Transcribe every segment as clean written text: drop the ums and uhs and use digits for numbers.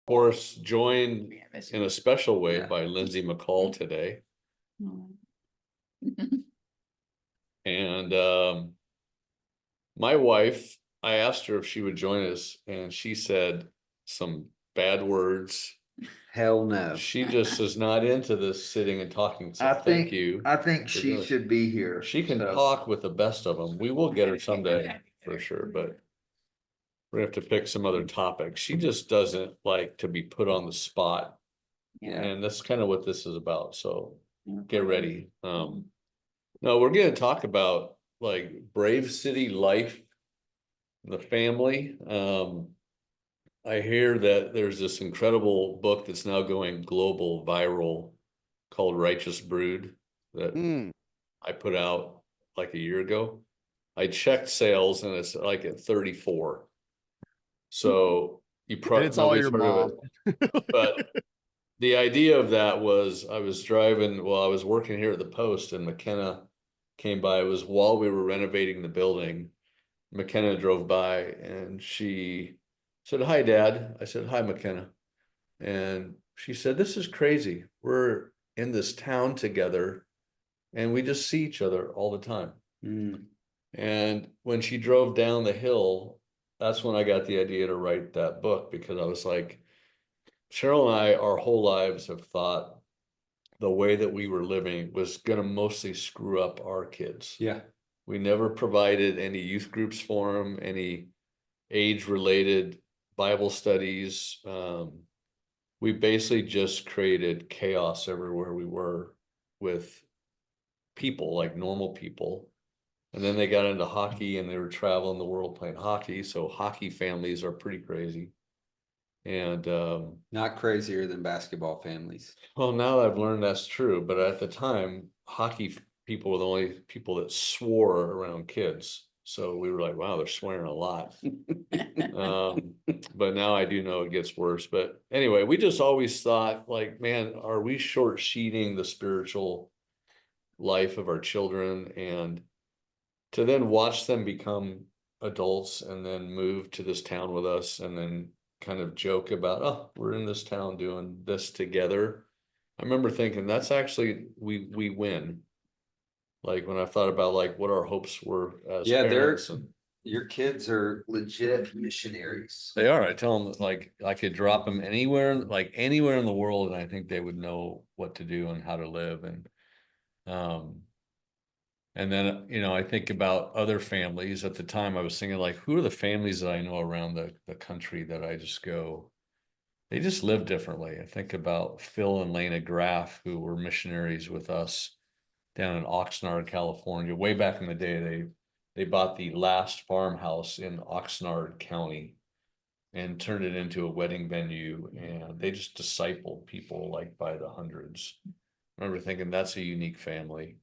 course, joined in a special way Yeah. by Lindsey McCall today. And my wife, I asked her if she would join us, and she said some bad words. Hell no. She just is not into this sitting and talking. So I thank think you. I think for she doing it. should be here. She can so. talk with the best of them. We will get her someday for sure, but we have to pick some other topics. She just doesn't like to be put on the spot. Yeah. And that's kind of what this is about. So get ready. No, we're going to talk about like Brave City life, the family. I hear that there's this incredible book that's now going global viral called Righteous Brood that I put out like a year ago. I checked sales and it's like at 34. So you probably it's all your mom. But the idea of that was I was driving, well, I was working here at the Post and McKenna came by. It was while we were renovating the building. McKenna drove by and she said, "Hi, Dad." I said, "Hi, McKenna." And she said, "This is crazy. We're in this town together and we just see each other all the time." And when she drove down the hill, that's when I got the idea to write that book, because I was like, Cheryl and I, our whole lives have thought the way that we were living was going to mostly screw up our kids. Yeah. We never provided any youth groups for them, any age-related Bible studies. We basically just created chaos everywhere we were with people, like normal people. And then they got into hockey and they were traveling the world playing hockey. So hockey families are pretty crazy. And Not crazier than basketball families. well, now I've learned that's true. But at the time, hockey people were the only people that swore around kids. So we were like, wow, they're swearing a lot. But now I do know it gets worse. But anyway, we just always thought like, man, are we short sheeting the spiritual life of our children? And to then watch them become adults and then move to this town with us and then kind of joke about, oh, we're in this town doing this together. I remember thinking that's actually, we win. Like when I thought about like what our hopes were as parents. And your kids are legit missionaries. they are. I tell them like I could drop them anywhere, like anywhere in the world, and I think they would know what to do and how to live. And then, you know, I think about other families. At the time I was thinking like, who are the families that I know around the country that I just go, they just live differently. I think about Phil and Lena Graff, who were missionaries with us down in Oxnard, California. Way back in the day, they bought the last farmhouse in Oxnard County and turned it into a wedding venue. And they just discipled people like by the hundreds. I remember thinking that's a unique family.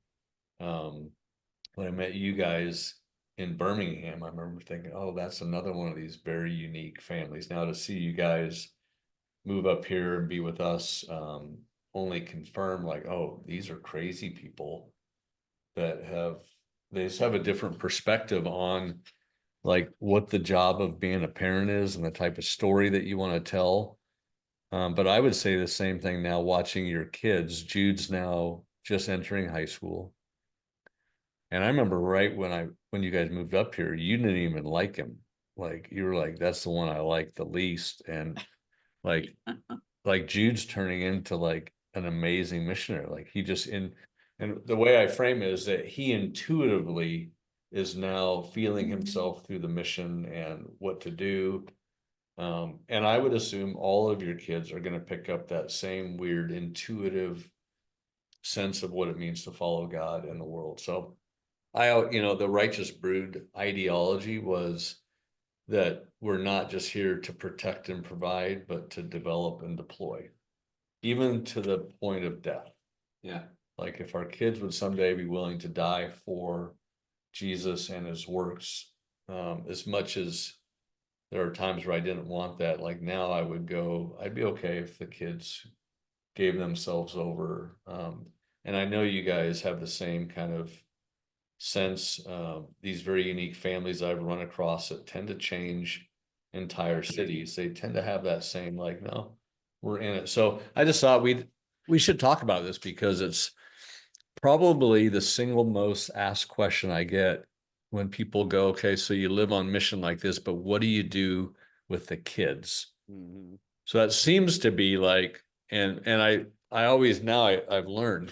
When I met you guys in Birmingham, I remember thinking, oh, that's another one of these very unique families. Now to see you guys move up here and be with us, only confirm like, oh, these are crazy people that they just have a different perspective on like what the job of being a parent is and the type of story that you want to tell. But I would say the same thing now watching your kids. Jude's now just entering high school. And I remember right when you guys moved up here, you didn't even like him. Like you were like, that's the one I like the least. And like Jude's turning into like an amazing missionary. Like he just and the way I frame it is that he intuitively is now feeling himself through the mission and what to do. And I would assume all of your kids are going to pick up that same weird intuitive sense of what it means to follow God in the world. So the Righteous Brood ideology was that we're not just here to protect and provide, but to develop and deploy, even to the point of death. Yeah. Like if our kids would someday be willing to die for Jesus and his works, as much as there are times where I didn't want that, like now I'd be okay if the kids gave themselves over. And I know you guys have the same kind of sense. These very unique families I've run across that tend to change entire cities. They tend to have that same like, no, we're in it. So I just thought we should talk about this because it's probably the single most asked question I get when people go, okay, so you live on mission like this, but what do you do with the kids? Mhm. So that seems to be like, and I always now I've learned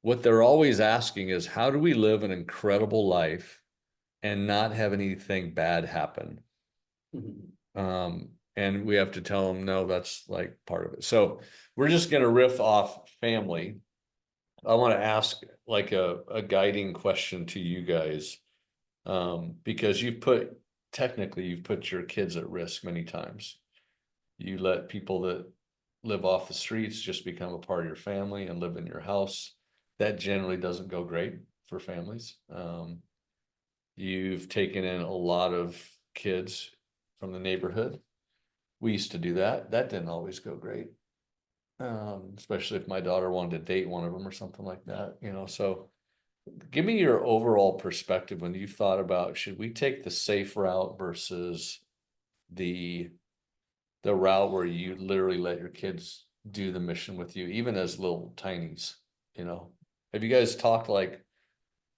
what they're always asking is how do we live an incredible life and not have anything bad happen? And we have to tell them, no, that's like part of it. So we're just going to riff off family. I want to ask like a guiding question to you guys. Because technically you've put your kids at risk many times. You let people that live off the streets just become a part of your family and live in your house. That generally doesn't go great for families. You've taken in a lot of kids from the neighborhood. We used to do that. That didn't always go great. Especially if my daughter wanted to date one of them or something like that, so give me your overall perspective when you thought about should we take the safe route versus the route where you literally let your kids do the mission with you, even as little tinies, have you guys talked like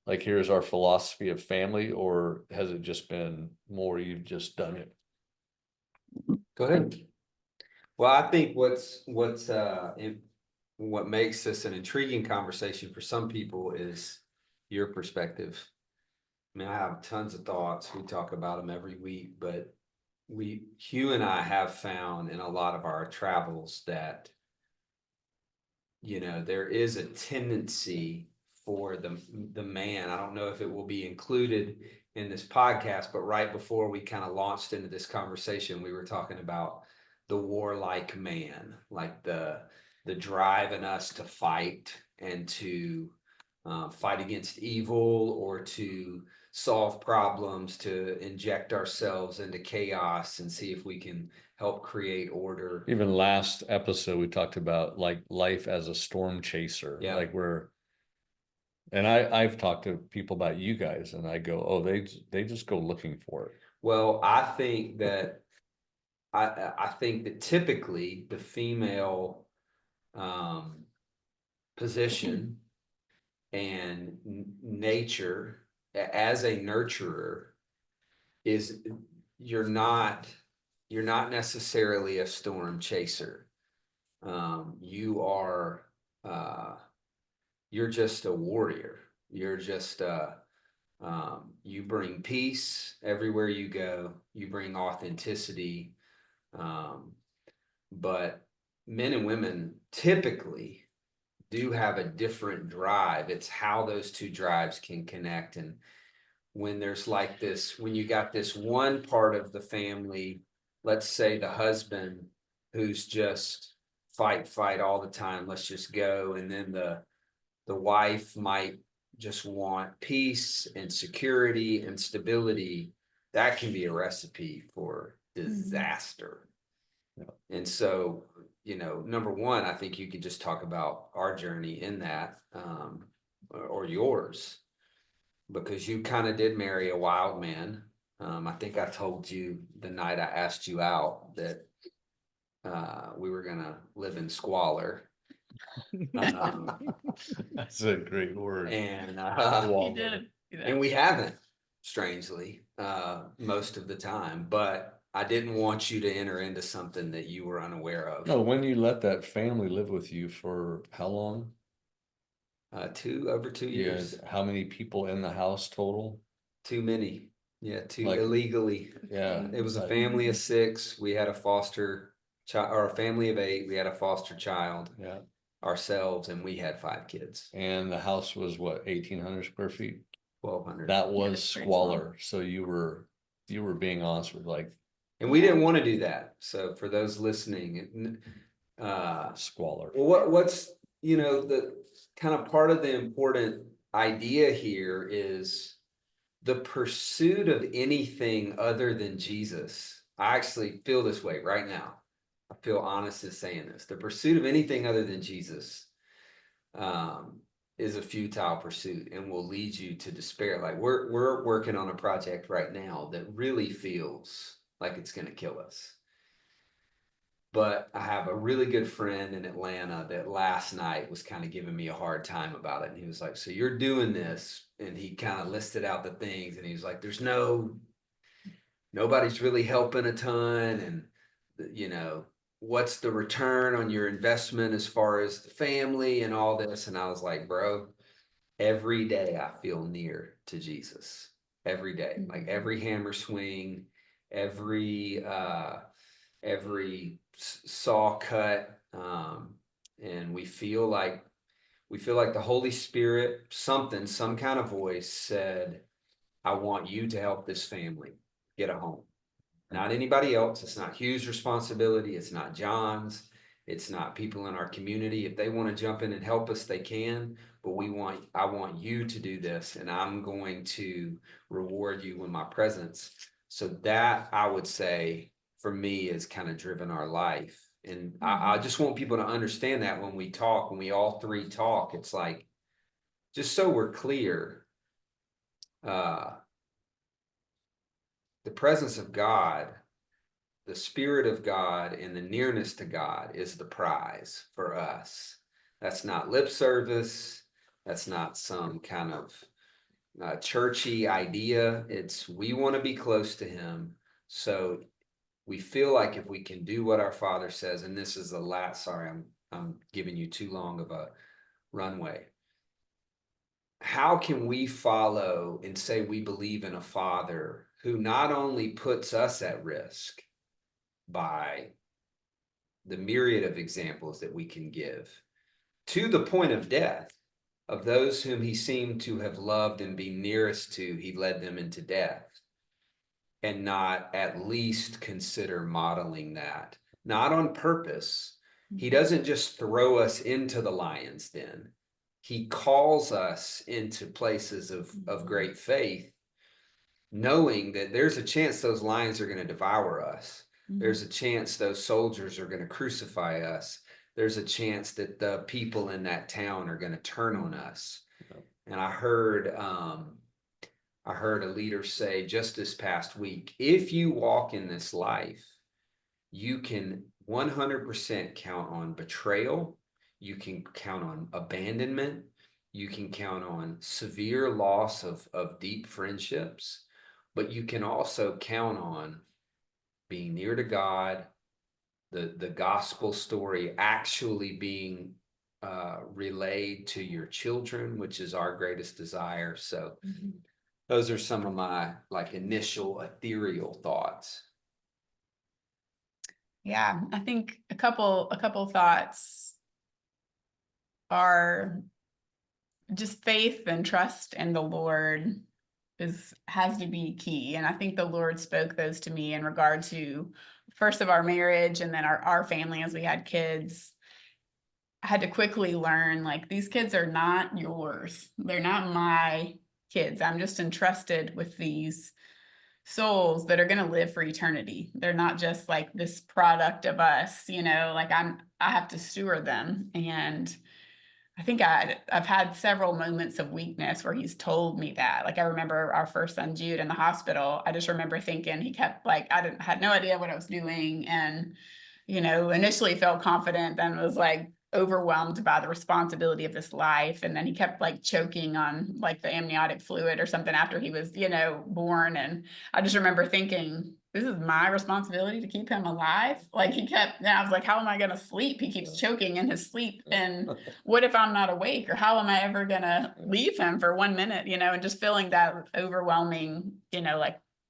here's our philosophy of family, or has it just been more you've just done it? Go ahead. Well, I think what makes this an intriguing conversation for some people is your perspective. I mean, I have tons of thoughts. We talk about them every week, but Hugh and I have found in a lot of our travels that, there is a tendency for the man. I don't know if it will be included in this podcast, but right before we kind of launched into this conversation, we were talking about the warlike man, like the drive in us to fight and to fight against evil or to solve problems, to inject ourselves into chaos and see if we can help create order. Even last episode we talked about like life as a storm chaser. Yeah. Like and I've talked to people about you guys and I go, oh, they just go looking for it. Well, I think that typically the female position and nature as a nurturer is you're not necessarily a storm chaser. You are you're just a warrior. You're just you bring peace everywhere you go. You bring authenticity. But men and women typically do have a different drive. It's how those two drives can connect. And when there's like this, when you got this one part of the family, let's say the husband who's just fight all the time, let's just go. And then the wife might just want peace and security and stability. That can be a recipe for disaster. And so, number one, I think you could just talk about our journey in that, or yours, because you kind of did marry a wild man. I think I told you the night I asked you out that we were going to live in squalor. That's a great word. And He did. And we haven't, strangely, most of the time, but I didn't want you to enter into something that you were unaware of. No, when you let that family live with you for how long? Over 2 years. How many people in the house total? Too many. Yeah, Like, illegally. Yeah. It was a family of 6. We had a foster child, or a family of 8. We had a foster child. Yeah. Ourselves, and we had 5 kids. And the house was what, 1,800 square feet? 1,200. That was squalor. So you were being honest with like. And we didn't want to do that. So for those listening, squalor. Well, what's the kind of part of the important idea here is the pursuit of anything other than Jesus. I actually feel this way right now. I feel honest in saying this. The pursuit of anything other than Jesus is a futile pursuit and will lead you to despair. Like we're working on a project right now that really feels like it's going to kill us. But I have a really good friend in Atlanta that last night was kind of giving me a hard time about it. And he was like, so you're doing this. And he kind of listed out the things and he was like, nobody's really helping a ton. And, what's the return on your investment as far as the family and all this? And I was like, bro, every day I feel near to Jesus. Every day, like every hammer swing, every saw cut, and we feel like the Holy Spirit, some kind of voice said, I want you to help this family get a home. Not anybody else. It's not Hugh's responsibility. It's not John's. It's not people in our community. If they want to jump in and help us, they can. But I want you to do this, and I'm going to reward you with my presence. So that, I would say, for me, is kind of driven our life. And I just want people to understand that when we all three talk, it's like, just so we're clear, the presence of God, the Spirit of God, and the nearness to God is the prize for us. That's not lip service. That's not some kind of churchy idea. It's, we want to be close to Him. So we feel like if we can do what our Father says, and this is the last, sorry, I'm giving you too long of a runway. How can we follow and say we believe in a Father who not only puts us at risk by the myriad of examples that we can give, to the point of death, of those whom He seemed to have loved and be nearest to, He led them into death, and not at least consider modeling that, not on purpose. He doesn't just throw us into the lion's den. He calls us into places of great faith, knowing that there's a chance those lions are going to devour us. There's a chance those soldiers are going to crucify us. There's a chance that the people in that town are going to turn on us. And I heard a leader say just this past week, if you walk in this life, you can 100% count on betrayal. You can count on abandonment. You can count on severe loss of deep friendships, but you can also count on being near to God, the gospel story actually being relayed to your children, which is our greatest desire. So those are some of my initial ethereal thoughts. Yeah, I think a couple thoughts are just faith and trust in the Lord has to be key. And I think the Lord spoke those to me in regard to first of our marriage and then our family as we had kids. I had to quickly learn, like, these kids are not yours. They're not my kids. I'm just entrusted with these souls that are going to live for eternity. They're not just like this product of us, like I have to steward them. And I think I've had several moments of weakness where He's told me that. Like, I remember our first son, Jude, in the hospital. I just remember thinking He kept had no idea what I was doing. And, initially felt confident, then was overwhelmed by the responsibility of this life. And then he kept choking on the amniotic fluid or something after he was, born. And I just remember thinking, this is my responsibility to keep him alive. And I was like, how am I going to sleep? He keeps choking in his sleep. And what if I'm not awake? Or how am I ever going to leave him for 1 minute, and just feeling that overwhelming,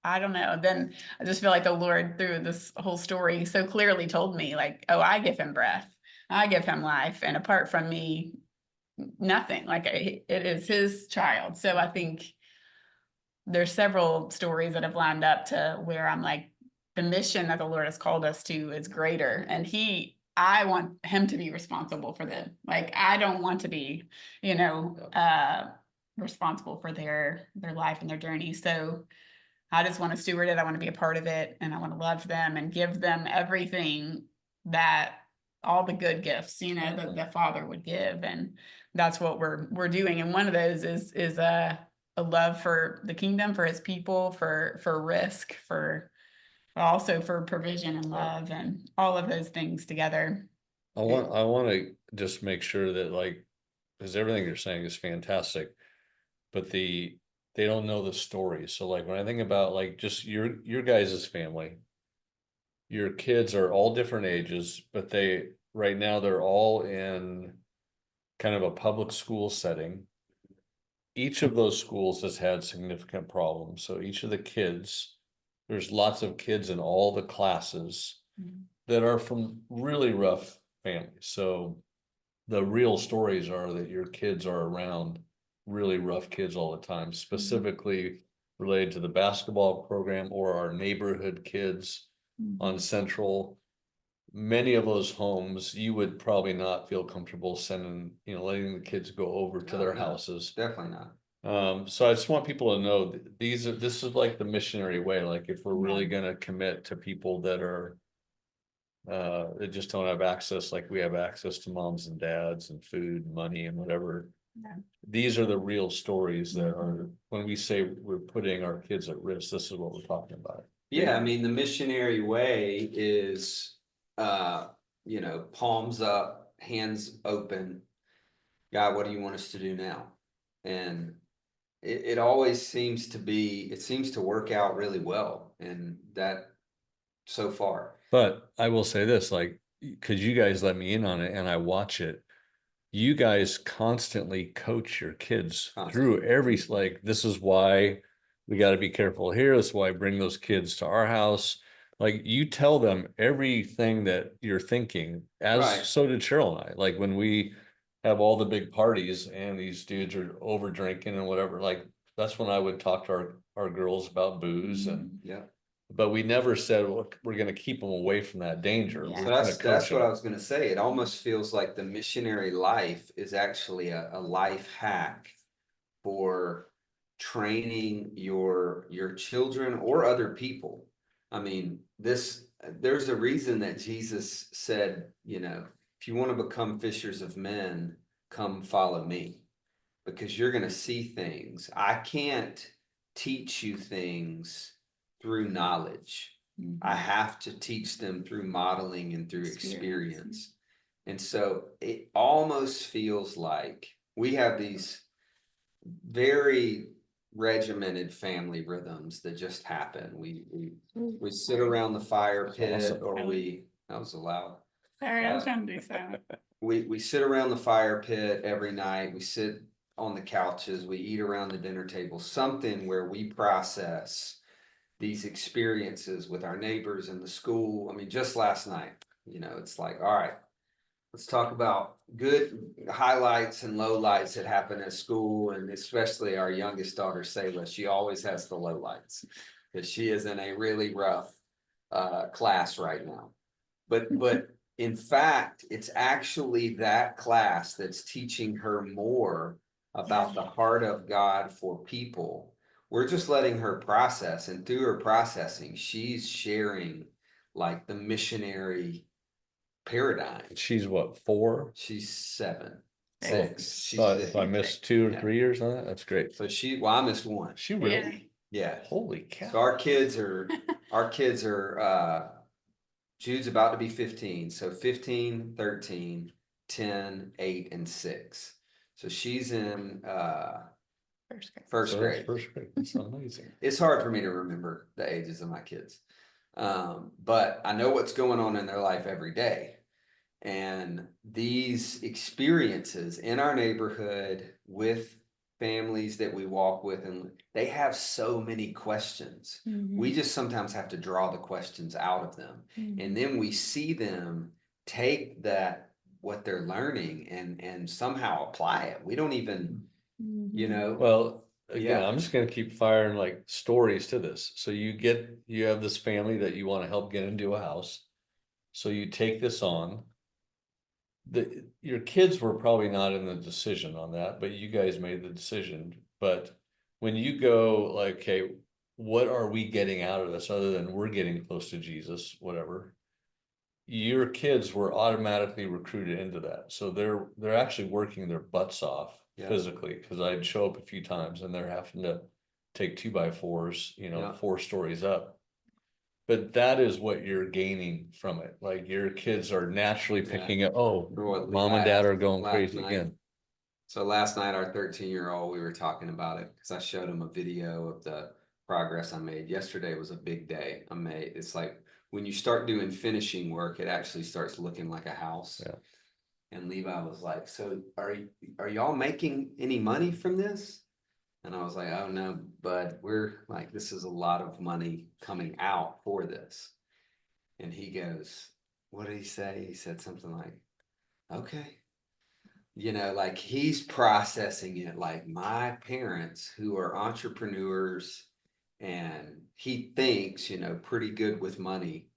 I don't know. Then I just feel like the Lord, through this whole story, so clearly told me, oh, I give him breath. I give him life. And apart from me, nothing. It is His child. So I think there's several stories that have lined up to where I'm like, the mission that the Lord has called us to is greater. And I want Him to be responsible for them. I don't want to be, responsible for their life and their journey. So I just want to steward it. I want to be a part of it, and I want to love them and give them everything all the good gifts, that the Father would give. And that's what we're doing. And one of those is a love for the kingdom, for His people, for risk, for but also for provision and love and all of those things together. I want to just make sure that like, because everything you're saying is fantastic, but they don't know the story. So like when I think about like just your guys' family, your kids are all different ages, but right now they're all in kind of a public school setting. Each of those schools has had significant problems. So each of the kids, there's lots of kids in all the classes that are from really rough families. So the real stories are that your kids are around really rough kids all the time, specifically related to the basketball program or our neighborhood kids on Central. Many of those homes, you would probably not feel comfortable sending, letting the kids go over to their No, houses. Definitely not. So I just want people to know that this is like the missionary way. Like if we're really Yeah. gonna commit to people that are that just don't have access, like we have access to moms and dads and food, and money and whatever. Yeah. These are the real stories that are, when we say we're putting our kids at risk, this is what we're talking about. Yeah, I mean, the missionary way is, palms up, hands open. God, what do you want us to do now? And it always seems to work out really well, and that so far. But I will say this, like, cause you guys let me in on it and I watch it. You guys constantly coach your kids through every, like, this is why we got to be careful here. That's why I bring those kids to our house. Like you tell them everything that you're thinking, as Right. so did Cheryl and I. Like when we have all the big parties and these dudes are over drinking and whatever, like that's when I would talk to our girls about booze and Yeah. but we never said, well, we're going to keep them away from that danger. Yeah. We're So gonna that's coach what I them. was gonna say. It almost feels like the missionary life is actually a life hack for training your children or other people. I mean, there's a reason that Jesus said, if you want to become fishers of men, come follow me, because you're going to see things. I can't teach you things through knowledge. I have to teach them through modeling and through experience. And so it almost feels like we have these very regimented family rhythms that just happen. We sit around the fire pit, awesome. or that was allowed. Sorry, I was trying to do so. We sit around the fire pit every night. We sit on the couches. We eat around the dinner table. Something where we process these experiences with our neighbors in the school. I mean, just last night, it's like, all right, let's talk about good highlights and lowlights that happen at school, and especially our youngest daughter, Sayla. She always has the lowlights because she is in a really rough class right now. But in fact, it's actually that class that's teaching her more about the heart of God for people. We're just letting her process, and through her processing, she's sharing like the missionary paradigm. She's what, 4? She's 7, So 6. She's if I missed 2 or Yeah. 3 years on that, that's great. So I missed 1. She really? Yeah. Holy cow. So our kids are Jude's about to be 15. So 15, 13, 10, 8, and 6. So she's in first grade. First grade. That's amazing. It's hard for me to remember the ages of my kids. But I know what's going on in their life every day. And these experiences in our neighborhood with families that we walk with, and they have so many questions. We just sometimes have to draw the questions out of them. And then we see them take what they're learning and somehow apply it. We don't even, Well, again, I'm just gonna keep firing like stories to this. So you have this family that you want to help get into a house. So you take this on. Your kids were probably not in the decision on that, but you guys made the decision. But when you go like, okay, what are we getting out of this other than we're getting close to Jesus, whatever? Your kids were automatically recruited into that. So they're actually working their butts off physically, because I'd show up a few times and they're having to take 2x4s, 4 stories up. but that is what you're gaining from it. Like your kids are naturally Yeah. picking up, oh, Or what mom and Levi dad are asked going last crazy night. again. So last night, our 13-year-old, we were talking about it because I showed him a video of the progress I made. Yesterday was a big day. It's like when you start doing finishing work, it actually starts looking like a house. Yeah. And Levi was like, "So are y'all making any money from this?" And I was like, "Oh no, bud, we're like, this is a lot of money coming out for this." And he goes, "What did he say?" He said something like, "Okay." Like he's processing it like my parents who are entrepreneurs and he thinks, pretty good with money.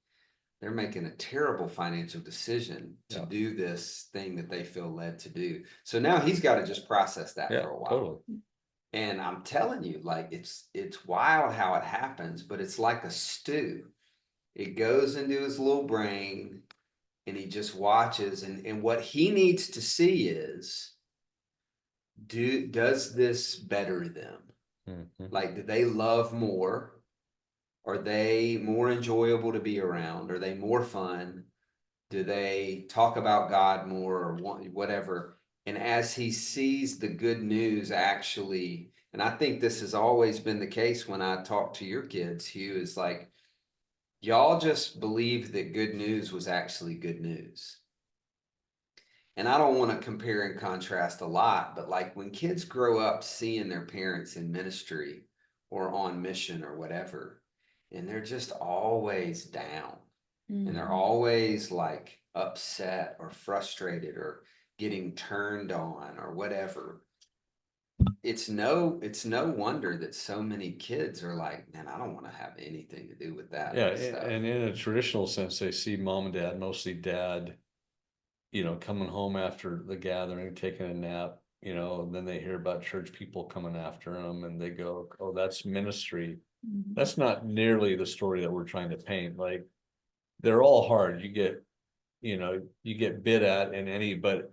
They're making a terrible financial decision to Yeah. do this thing that they feel led to do. So now he's got to just process that Yeah, for a while. totally. And I'm telling you, like it's wild how it happens, but it's like a stew. It goes into his little brain and he just watches and what he needs to see is does this better them? Mhm. Like, do they love more? Are they more enjoyable to be around? Are they more fun? Do they talk about God more or whatever? And as he sees the good news actually, and I think this has always been the case when I talk to your kids, Hugh, is like, y'all just believed that good news was actually good news. And I don't want to compare and contrast a lot, but like when kids grow up seeing their parents in ministry or on mission or whatever, and they're just always down and they're always like upset or frustrated or getting turned on or whatever. It's no wonder that so many kids are like, man, I don't want to have anything to do with that Yeah, stuff. and in a traditional sense, they see mom and dad, mostly dad, coming home after the gathering, taking a nap, and then they hear about church people coming after them and they go, oh, that's ministry. That's not nearly the story that we're trying to paint. Like they're all hard. You get bit at in any, but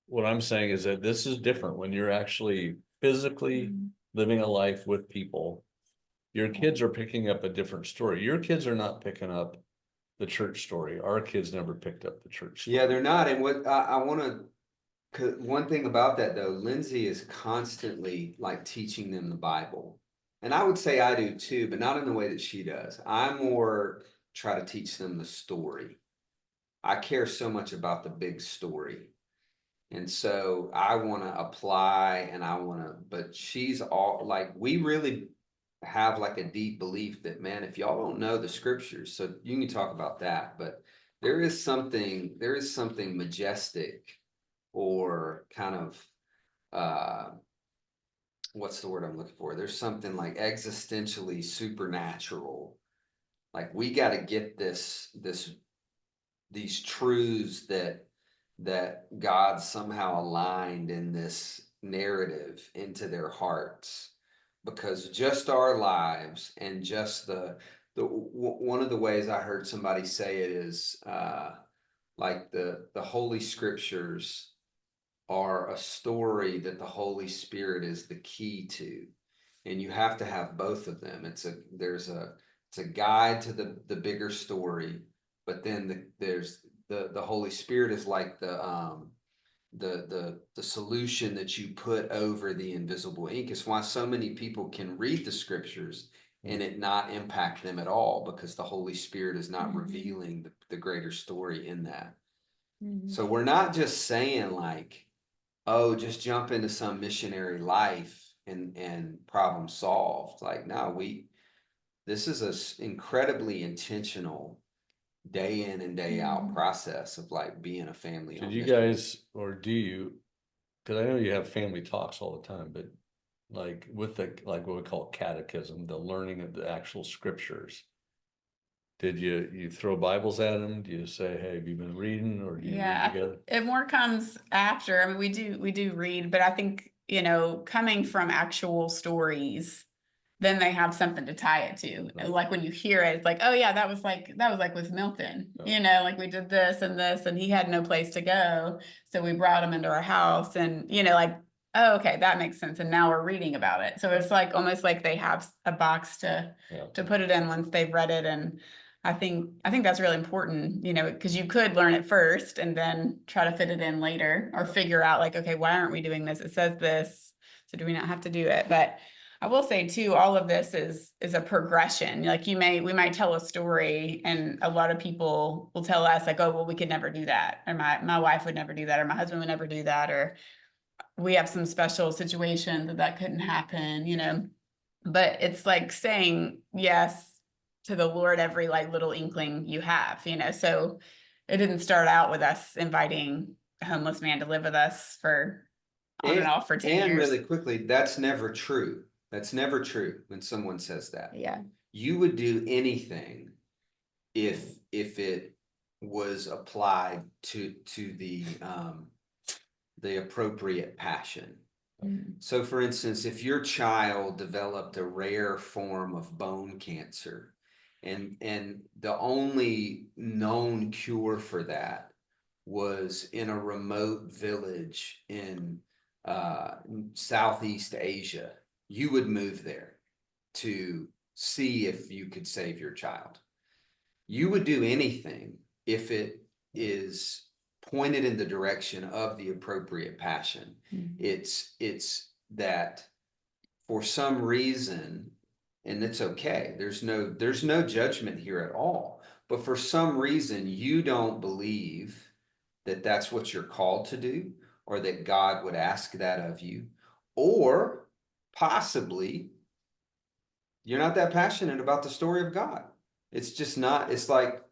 what I'm saying is that this is different when you're actually physically living a life with people. Your kids are picking up a different story. Your kids are not picking up the church story. Our kids never picked up the church story. Yeah, they're not. And what I want to, one thing about that though, Lindsey is constantly like teaching them the Bible. And I would say I do too, but not in the way that she does. I more try to teach them the story. I care so much about the big story. And so I want to apply and but she's all like, we really have like a deep belief that, man, if y'all don't know the scriptures, so you can talk about that, but there is something majestic or kind of, what's the word I'm looking for? There's something like existentially supernatural. Like we got to get these truths that God somehow aligned in this narrative into their hearts, because just our lives and just one of the ways I heard somebody say it is like the Holy Scriptures are a story that the Holy Spirit is the key to, and you have to have both of them. It's a guide to the bigger story, but then there's the Holy Spirit is like the solution that you put over the invisible ink. It's why so many people can read the scriptures and it not impact them at all, because the Holy Spirit is not revealing the greater story in that. So we're not just saying like, oh, just jump into some missionary life and problem solved. Like, no, this is a incredibly intentional day in and day out process of like being a family. Did you guys, or do you, because I know you have family talks all the time, but like with like what we call catechism, the learning of the actual scriptures. Did you throw Bibles at them? Do you say, hey, have you been reading, or do you read together? It more comes after. I mean, we do read, but I think, coming from actual stories, then they have something to tie it to. Right. Like when you hear it, it's like, oh yeah, that was like with Milton, like we did this and he had no place to go. So we brought him into our house and, like, Oh, okay, that makes sense. And now we're reading about it. So it's like almost like they have a box Yeah. to put it in once they've read it. And I think that's really important, you know, because you could learn it first and then try to fit it in later or figure out like, okay, why aren't we doing this? It says this, so do we not have to do it? But I will say too, all of this is a progression. Like we might tell a story and a lot of people will tell us like, oh, well, we could never do that. Or my wife would never do that, or my husband would never do that, or we have some special situation that couldn't happen, you know. But it's like saying yes to the Lord every like little inkling you have, you know. So it didn't start out with us inviting a homeless man to live with us for on and off for 10 And years. really quickly, that's never true. That's never true when someone says that. Yeah. You would do anything if it was applied to the appropriate passion. Mm-hmm. So for instance, if your child developed a rare form of bone cancer and the only known cure for that was in a remote village in Southeast Asia, you would move there to see if you could save your child. You would do anything if it is pointed in the direction of the appropriate passion. Mhm. It's that for some reason, and it's okay, there's no judgment here at all, but for some reason you don't believe that that's what you're called to do, or that God would ask that of you, or possibly you're not that passionate about the story of God. It's just not. It's like,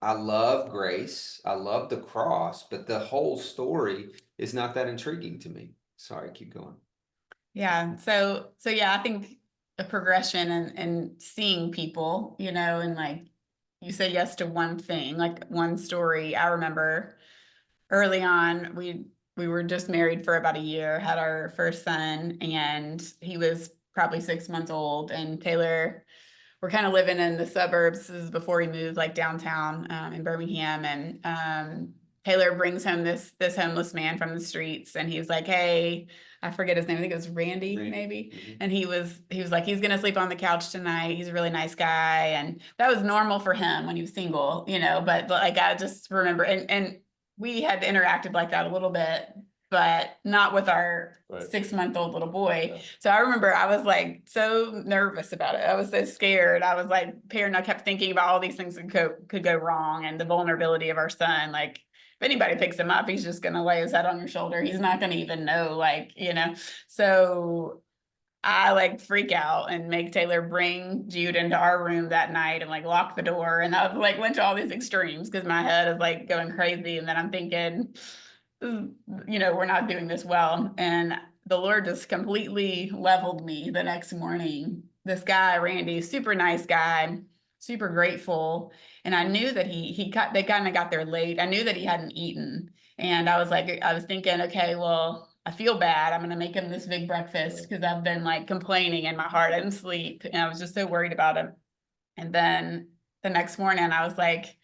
I love grace, I love the cross, but the whole story is not that intriguing to me. Sorry, keep going. Yeah. So yeah, I think a progression and seeing people, you know, and like you say yes to one thing, like one story. I remember early on, we were just married for about a year, had our first son, and he was probably 6 months old. And Taylor, we're kind of living in the suburbs. This is before we moved like downtown in Birmingham, and Taylor brings home this homeless man from the streets, and he was like, "Hey." I forget his name. I think it was Randy. Maybe. Mm-hmm. And he was like, he's gonna sleep on the couch tonight. He's a really nice guy, and that was normal for him when he was single, you know. But like I just remember, and we had interacted like that a little bit, but not with our Right. 6-month-old little boy. Yeah. So I remember I was like so nervous about it. I was so scared. I was like paranoid. I kept thinking about all these things that could go wrong, and the vulnerability of our son. Like if anybody picks him up, he's just gonna lay his head on your shoulder. He's not gonna even know, like, you know. So I like freak out and make Taylor bring Jude into our room that night and like lock the door. And I was like went to all these extremes because my head is like going crazy. And then I'm thinking, you know, we're not doing this well. And the Lord just completely leveled me the next morning. This guy, Randy, super nice guy, super grateful. And I knew that they kind of got there late. I knew that he hadn't eaten. And I was thinking, okay, well, I feel bad. I'm going to make him this big breakfast because I've been like complaining in my heart. I didn't sleep and I was just so worried about him. And then the next morning I was like,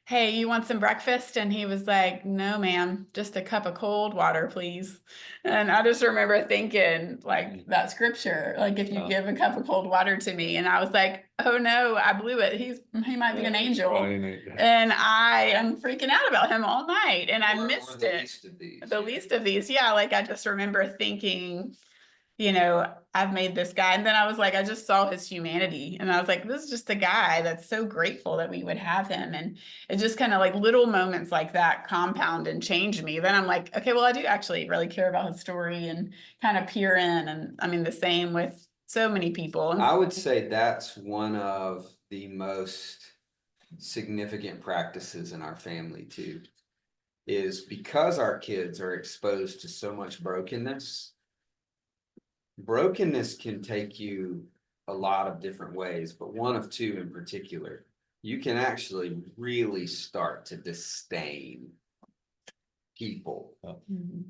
"Hey, you want some breakfast?" And he was like, "No, ma'am, just a cup of cold water, please." And I just remember thinking like that scripture, like if you give a cup of cold water to me, and I was like, "Oh no, I blew it. He might be an angel." And I am freaking out about him all night, and I missed it. The least of these. Yeah, like I just remember thinking, you know, I've made this guy. And then I was like, I just saw his humanity. And I was like, this is just a guy that's so grateful that we would have him. And it just kind of like little moments like that compound and change me. Then I'm like, okay, well, I do actually really care about his story and kind of peer in. And I mean, the same with so many people. I would say that's one of the most significant practices in our family too, is because our kids are exposed to so much brokenness. Brokenness can take you a lot of different ways, but one of two in particular. You can actually really start to disdain people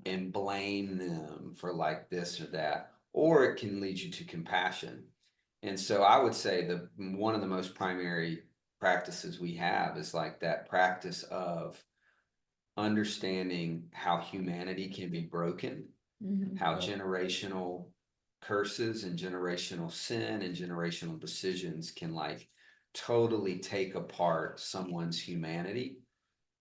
and blame them for like this or that, or it can lead you to compassion. And so I would say one of the most primary practices we have is like that practice of understanding how humanity can be broken, Mhm. how Yeah. generational curses and generational sin and generational decisions can like totally take apart someone's humanity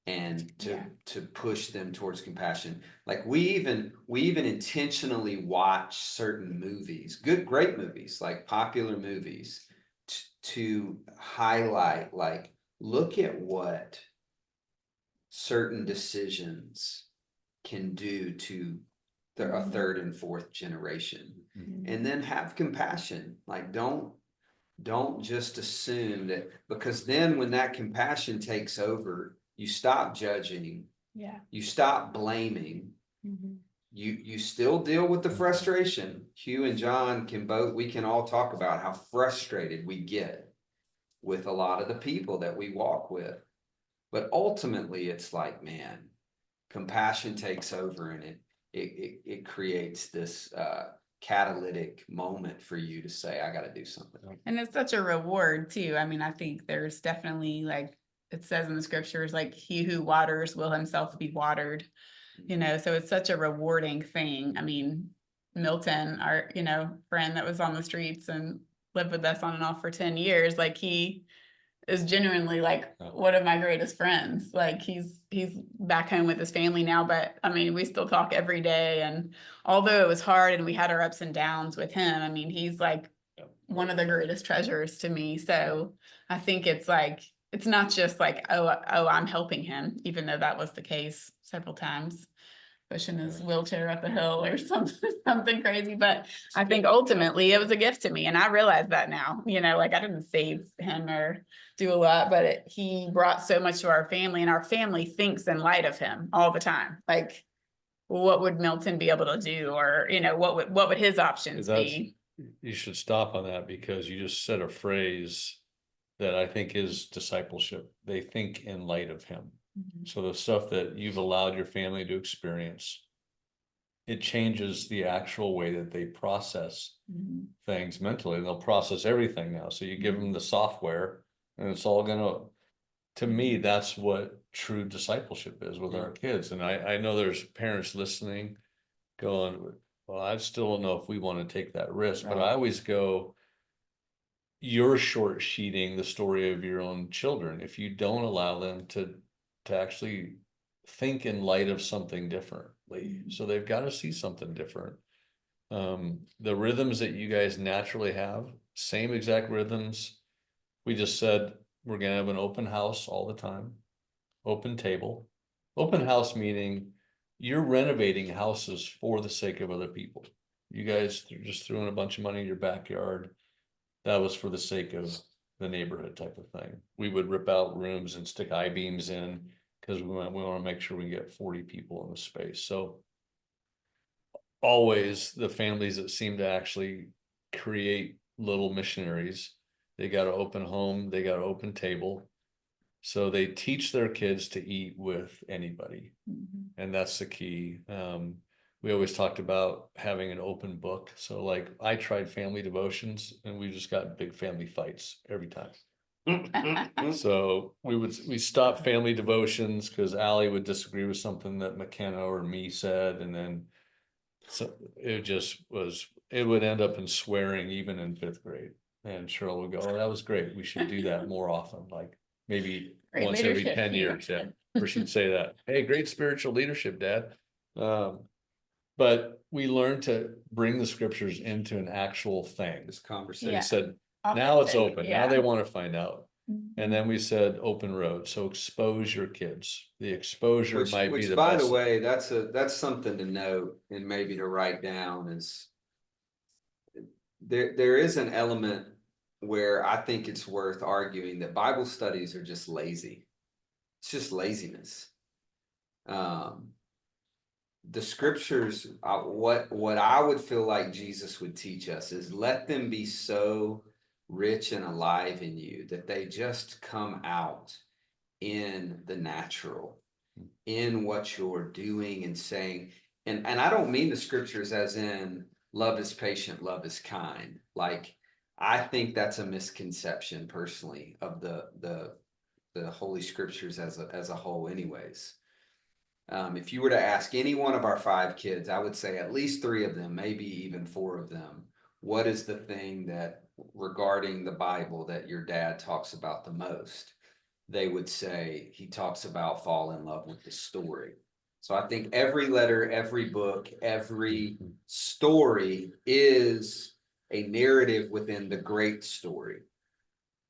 and Yeah. to push them towards compassion. Like we even intentionally watch certain movies, great movies, like popular movies, to highlight, like, look at what certain decisions can do to a third and fourth generation. And then have compassion. Like, don't just assume that, because then when that compassion takes over, you stop judging, Yeah. you stop blaming, Mhm. you still deal with the frustration. Hugh and John we can all talk about how frustrated we get with a lot of the people that we walk with. But ultimately it's like, man, compassion takes over, and it creates this catalytic moment for you to say, I got to do something. And it's such a reward too. I mean, I think there's definitely, like it says in the scriptures, like he who waters will himself be watered, so it's such a rewarding thing. I mean, Milton, our, friend that was on the streets and lived with us on and off for 10 years, like he is genuinely like one of my greatest friends. Like he's back home with his family now, but I mean, we still talk every day. And although it was hard and we had our ups and downs with him, I mean, he's like one of the greatest treasures to me. So I think it's like, it's not just like, oh, I'm helping him, even though that was the case several times, pushing his wheelchair up a hill or something crazy. But I think ultimately it was a gift to me. And I realize that now, like I didn't save him or do a lot, but he brought so much to our family, and our family thinks in light of him all the time. Like, what would Milton be able to do? Or, what would his options be? You should stop on that, because you just said a phrase that I think is discipleship. They think in light of him. So the stuff that you've allowed your family to experience, it changes the actual way that they process things mentally. They'll process everything now. So you give them the software and it's all gonna, to me, that's what true discipleship is with our kids. And I know there's parents listening going, well, I still don't know if we want to take that risk, but I always go, you're short sheeting the story of your own children if you don't allow them to actually think in light of something differently. So they've got to see something different. The rhythms that you guys naturally have, same exact rhythms. We just said we're gonna have an open house all the time, open table. Open house meaning you're renovating houses for the sake of other people. You guys just threw in a bunch of money in your backyard. That was for the sake of the neighborhood type of thing. We would rip out rooms and stick I-beams in because we want to make sure we get 40 people in the space. So always the families that seem to actually create little missionaries, they got an open home, they got an open table. So they teach their kids to eat with anybody. And that's the key. We always talked about having an open book. So like I tried family devotions and we just got big family fights every time. So we stopped family devotions because Allie would disagree with something that McKenna or me said. And then so it would end up in swearing even in 5th grade. And Cheryl would go, oh, that was great. We should do that more often. Like maybe Great once every leadership 10 here. years. Yeah. Or she'd say that, hey, great spiritual leadership, Dad. But we learned to bring the scriptures into an actual thing. This So conversation. we said, now it's Authentic, open. Now they want to find out. Mm-hmm. And then we said open road. So expose your kids. The exposure might be Which the by best. the way, that's something to note and maybe to write down is there is an element where I think it's worth arguing that Bible studies are just lazy. It's just laziness. The scriptures, what I would feel like Jesus would teach us is let them be so rich and alive in you that they just come out in the natural, in what you're doing and saying. And I don't mean the scriptures as in love is patient, love is kind. Like, I think that's a misconception personally of the Holy Scriptures as a whole anyways. If you were to ask any one of our 5 kids, I would say at least 3 of them, maybe even 4 of them, what is the thing that regarding the Bible that your dad talks about the most? They would say he talks about fall in love with the story. So I think every letter, every book, every story is a narrative within the great story.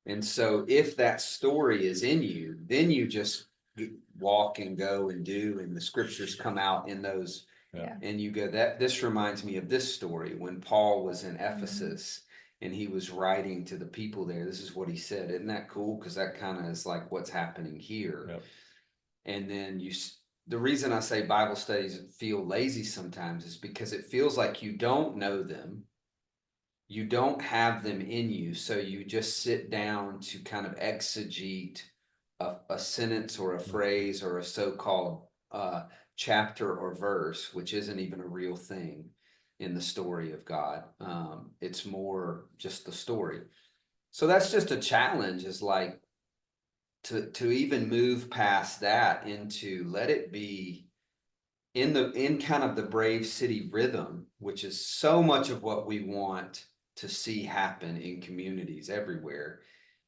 And so if that story is in you, then you just walk and go and do, and the scriptures come out in those. Yeah. And you go, that this reminds me of this story when Paul was in Ephesus and he was writing to the people there. This is what he said. Isn't that cool? Because that kind of is like what's happening here. Yep. And then the reason I say Bible studies feel lazy sometimes is because it feels like you don't know them. You don't have them in you, so you just sit down to kind of exegete a sentence or a phrase or a so-called chapter or verse, which isn't even a real thing in the story of God. It's more just the story. So that's just a challenge, is like to even move past that into let it be in kind of the Brave City rhythm, which is so much of what we want to see happen in communities everywhere,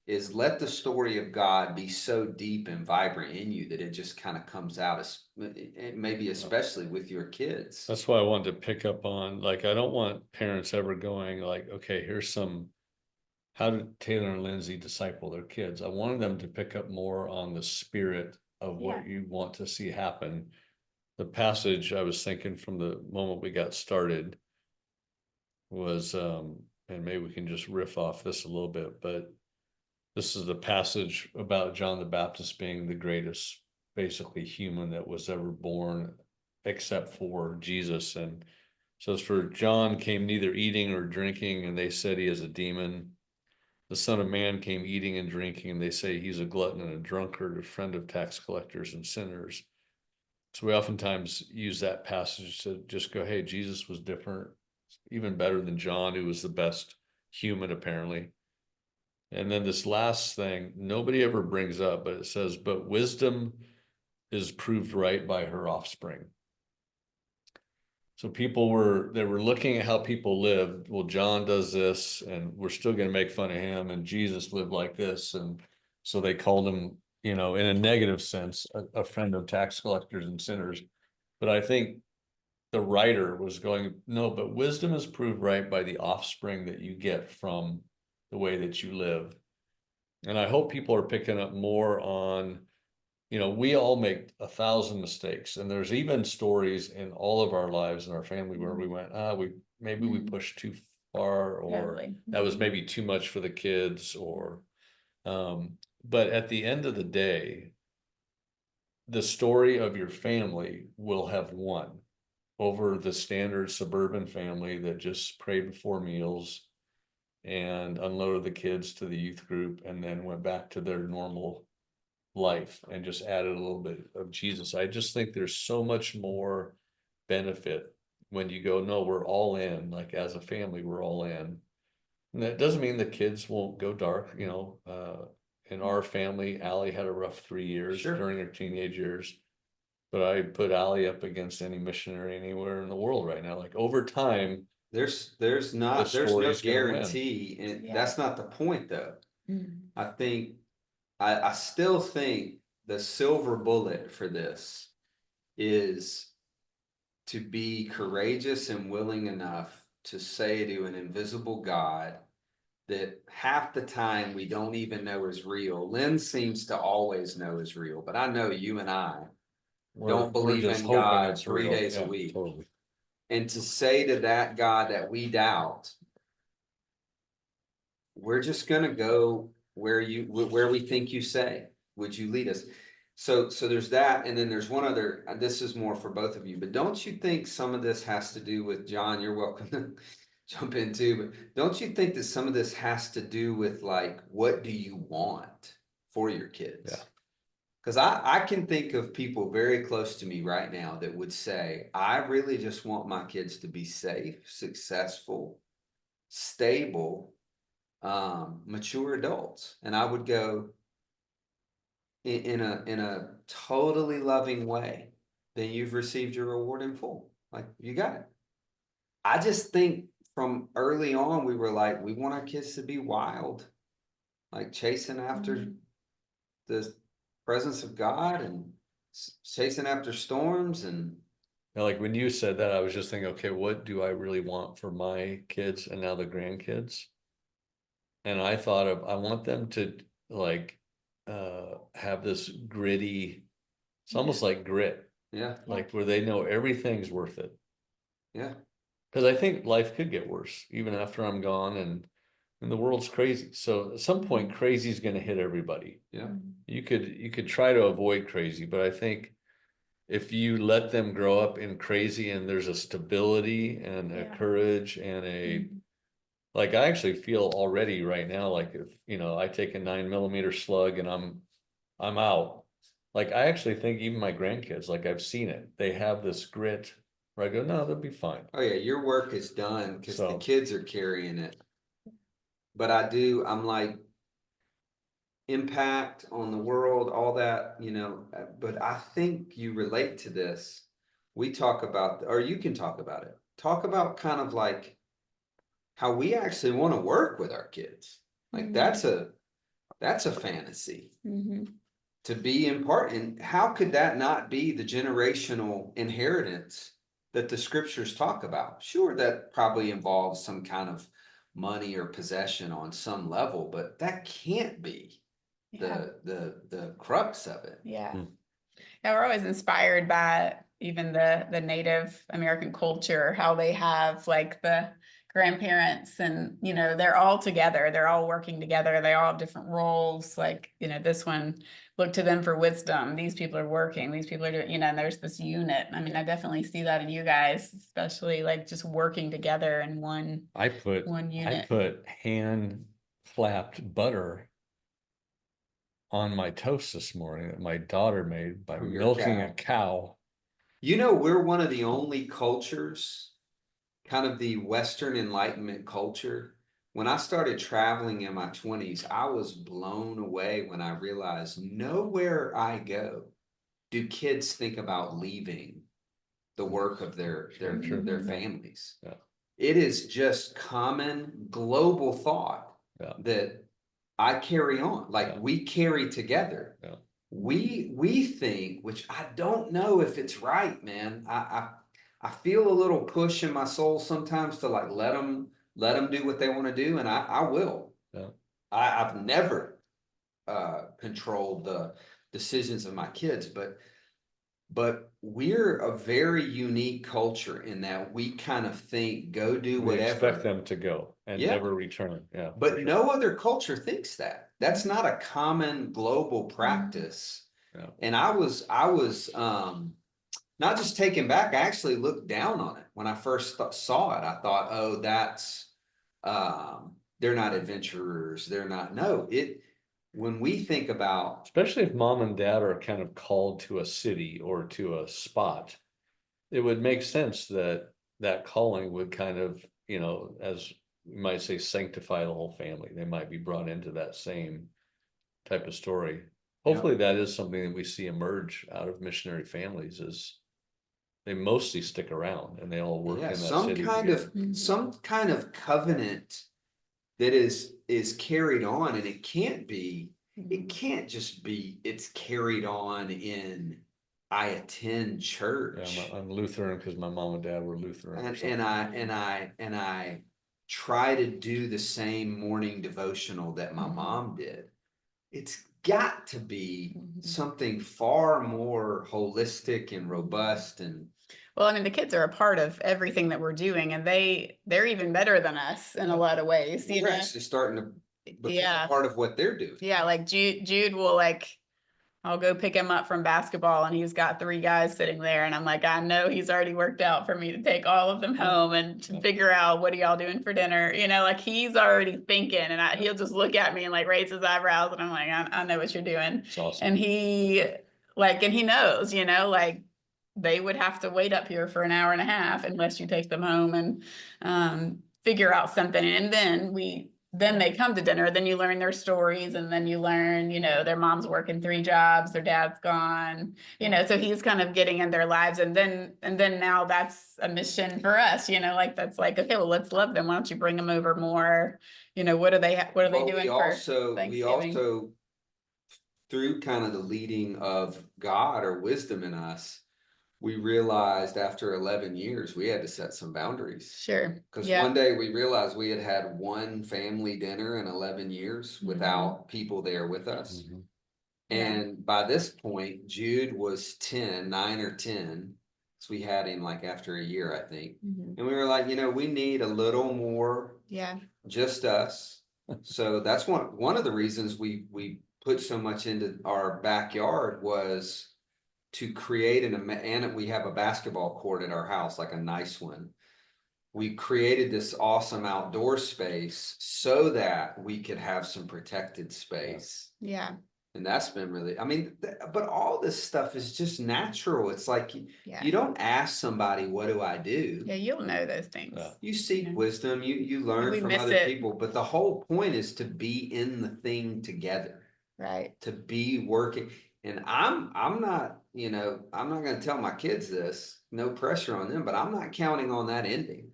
is let the story of God be so deep and vibrant in you that it just kind of comes out, as maybe especially with your kids. That's why I wanted to pick up on, like, I don't want parents ever going like, okay, here's some, how did Taylor and Lindsey disciple their kids? I wanted them to pick up more on the spirit of what you want to see happen. The passage I was thinking from the moment we got started was, and maybe we can just riff off this a little bit, but this is the passage about John the Baptist being the greatest, basically, human that was ever born, except for Jesus. And so it's for John came neither eating or drinking, and they said he is a demon. The Son of Man came eating and drinking, and they say he's a glutton and a drunkard, a friend of tax collectors and sinners. So we oftentimes use that passage to just go, hey, Jesus was different, even better than John, who was the best human, apparently. And then this last thing, nobody ever brings up, but it says, but wisdom is proved right by her offspring. So they were looking at how people lived. Well, John does this, and we're still going to make fun of him, and Jesus lived like this. And so they called him, in a negative sense, a friend of tax collectors and sinners. But I think the writer was going, no, but wisdom is proved right by the offspring that you get from the way that you live. And I hope people are picking up more on, we all make 1,000 mistakes, and there's even stories in all of our lives in our family where we went, we pushed too far, or that was maybe too much for the kids, or, but at the end of the day, the story of your family will have won over the standard suburban family that just prayed before meals and unloaded the kids to the youth group and then went back to their normal life and just added a little bit of Jesus. I just think there's so much more benefit when you go, no, we're all in, like as a family, we're all in. And that doesn't mean the kids won't go dark. In our family, Allie had a rough 3 years during her teenage years. But I put Allie up against any missionary anywhere in the world right now. Like over time, There's no guarantee, and that's not the point though. I think I still think the silver bullet for this is to be courageous and willing enough to say to an invisible God that half the time we don't even know is real. Lynn seems to always know is real, but I know you and I don't believe in God 3 days a week. Totally. And to say to that God that we doubt, we're just going to go where we think you say, would you lead us? So there's that. And then there's one other, this is more for both of you, but don't you think some of this has to do with, John, you're welcome to jump in too, but don't you think that some of this has to do with like, what do you want for your kids? Yeah. Because I can think of people very close to me right now that would say, I really just want my kids to be safe, successful, stable, mature adults. And I would go in a totally loving way. then you've received your reward in full. Like, you got it. I just think from early on, we were like, we want our kids to be wild, like chasing after Mhm. the presence of God and chasing after storms. And Now, like when you said that, I was just thinking, okay, what do I really want for my kids and now the grandkids? And I thought of, I want them to like have this gritty, it's almost like grit, yeah, like where they know everything's worth it. yeah, Because I think life could get worse even after I'm gone, and the world's crazy. So at some point, crazy is going to hit everybody. yeah, You could try to avoid crazy, but I think if you let them grow up in crazy and there's a stability and a Yeah. courage and a like I actually feel already right now like if I take a 9mm slug and I'm out. Like I actually think even my grandkids, like I've seen it, they have this grit where I go, no, they'll be fine. oh yeah, your work is done because the So kids are carrying it. But I'm like, impact on the world, all that, but I think you relate to this. We talk about, or you can talk about it. Talk about kind of like how we actually want to work with our kids. Like that's a fantasy to be in part. And how could that not be the generational inheritance that the scriptures talk about? Sure, that probably involves some kind of money or possession on some level, but that can't be Yeah. the crux of it. Yeah. Hmm. Yeah, we're always inspired by even the Native American culture, how they have like the grandparents and, they're all together, they're all working together, they all have different roles. Like, this one, look to them for wisdom. These people are working, these people are doing, and there's this unit. I mean, I definitely see that in you guys, especially like just working together in one unit. put hand flapped butter on my toast this morning that my daughter made by From your milking cow. a cow. We're one of the only cultures, kind of the Western Enlightenment culture. When I started traveling in my 20s, I was blown away when I realized nowhere I go do kids think about leaving the work of their families. Yeah. It is just common global thought Yeah. that I carry on, like Yeah. we carry together. Yeah. We think, which I don't know if it's right, man. I feel a little push in my soul sometimes to like let them do what they want to do, and I will. Yeah. I've never controlled the decisions of my kids, but we're a very unique culture in that we kind of think go do We expect whatever. them to go and Yeah. never return. Yeah. for But sure. no other culture thinks that. That's not a common global practice. Yeah. And I was not just taken back, I actually looked down on it when I first saw it. I thought, oh, that's they're not adventurers. They're not. No, when we think about, Especially if mom and dad are kind of called to a city or to a spot, it would make sense that that calling would kind of, as you might say, sanctify the whole family. They might be brought into that same type of story. Hopefully that is something that we see emerge out of missionary families is they mostly stick around and they all work in that city together. some kind of covenant that is carried on, and it can't just be it's carried on in I attend church. Yeah, I'm Lutheran because my mom and dad were Lutheran. And I try to do the same morning devotional that my mom did. It's got to be something far more holistic and robust. And well, I mean, the kids are a part of everything that we're doing, and they're even better than us in a lot of ways. we're actually starting to become a part of what they're doing. Yeah, like Jude will I'll go pick him up from basketball and he's got 3 guys sitting there. And I'm like, I know he's already worked out for me to take all of them home and to figure out what are y'all doing for dinner. Like he's already thinking, and he'll just look at me and like raise his eyebrows. And I'm like, I know what you're doing. It's awesome. And he knows, like they would have to wait up here for an hour and a half unless you take them home and figure out something. And then we then they come to dinner, then you learn their stories, and then you learn, their mom's working 3 jobs, their dad's gone, so he's kind of getting in their lives. And then now that's a mission for us, like, that's like, okay, well, let's love them. Why don't you bring them over more? What are they Well, doing we for we Thanksgiving? also, through kind of the leading of God or wisdom in us, we realized after 11 years, we had to set some boundaries. Sure. Because Yeah. one day we realized we had one family dinner in 11 years without people there with us. Mhm. And by this point, Jude was 10, 9 or 10. So we had him like after a year, I think. Mhm. And we were like, we need a little more Yeah. just us. So that's one of the reasons we put so much into our backyard was to create and we have a basketball court at our house, like a nice one. We created this awesome outdoor space so that we could have some protected space. Yeah. And that's been really, I mean, but all this stuff is just natural. It's like Yeah. you don't ask somebody, what do I do? Yeah. You'll know those things. Yeah. You seek Yeah. wisdom, you And learn we from miss other it. people, but the whole point is to be in the thing together, Right. to be working. And I'm not, I'm not going to tell my kids this, no pressure on them, but I'm not counting on that ending.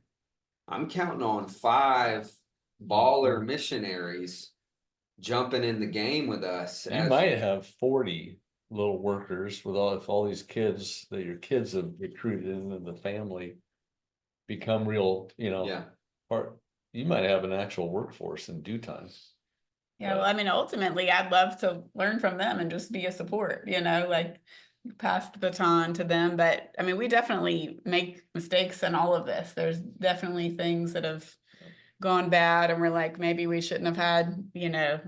I'm counting on 5 baller missionaries jumping in the game with us. You might have 40 little workers with all these kids that your kids have recruited into the family become real, Yeah. part. You might have an actual workforce in due time. Yeah. Well, I mean, ultimately, I'd love to learn from them and just be a support, like pass the baton to them. But I mean, we definitely make mistakes in all of this. There's definitely things that have gone bad, and we're like, maybe we shouldn't have had,